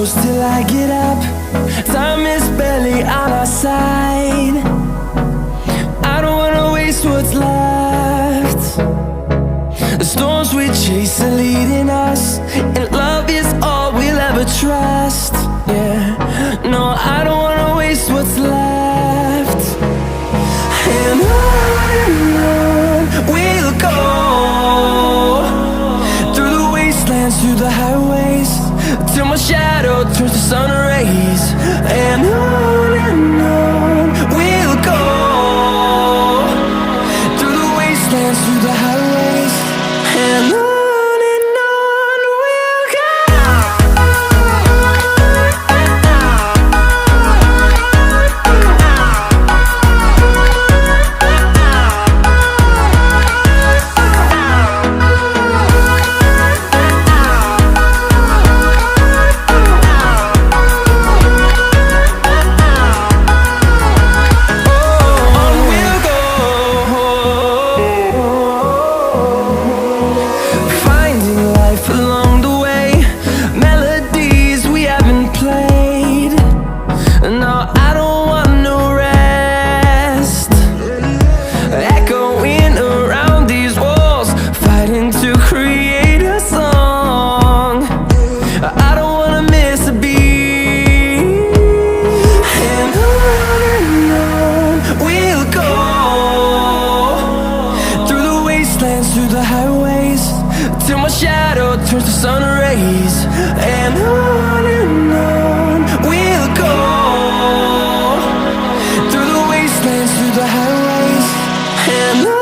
close till I get up. Time is barely on our side. I don't wanna waste what's left. The storms we chase are leading us, and love is all we'll ever trust. Yeah, no, I don't wanna waste what's left. And on we'll go, through the wastelands, through the highways, till my shadow turns to sun rays. And on we'll go, through the wastelands, through the highways, and on. Through the highways, till my shadow turns to sun rays. And on we'll go, through the wastelands, through the highways, and on.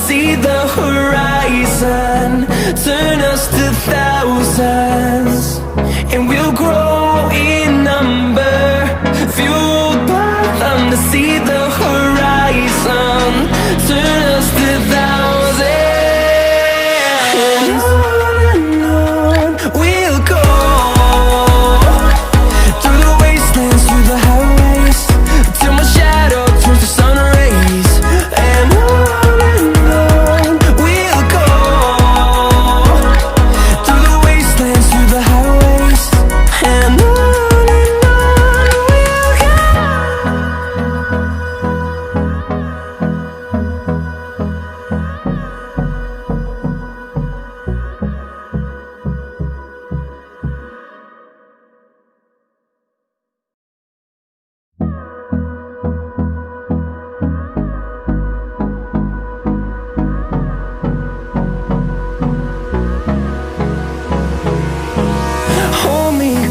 See the horizon turn us to thousands, and we'll grow in number, fueled by them. To see the horizon turn us to thousands, and on we'll go, through the wastelands, through the highways, till my shadow turns to sun rays. And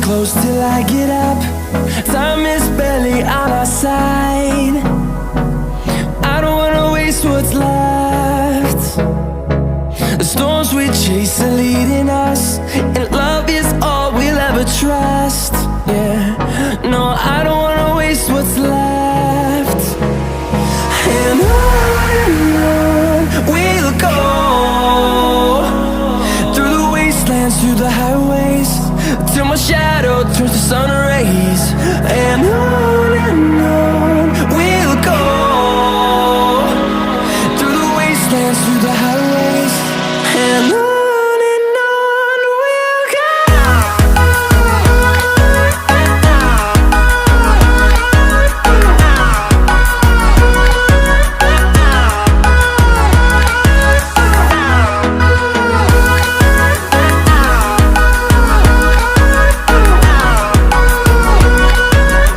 close till I get up. Time is barely on our side. I don't wanna waste what's left. The storms we chase are leading us, and love is all we'll ever trust. Yeah, no, I don't wanna waste what's left. And on we'll go, through the wastelands, through the highways, till my shadow turns to sun rays. And on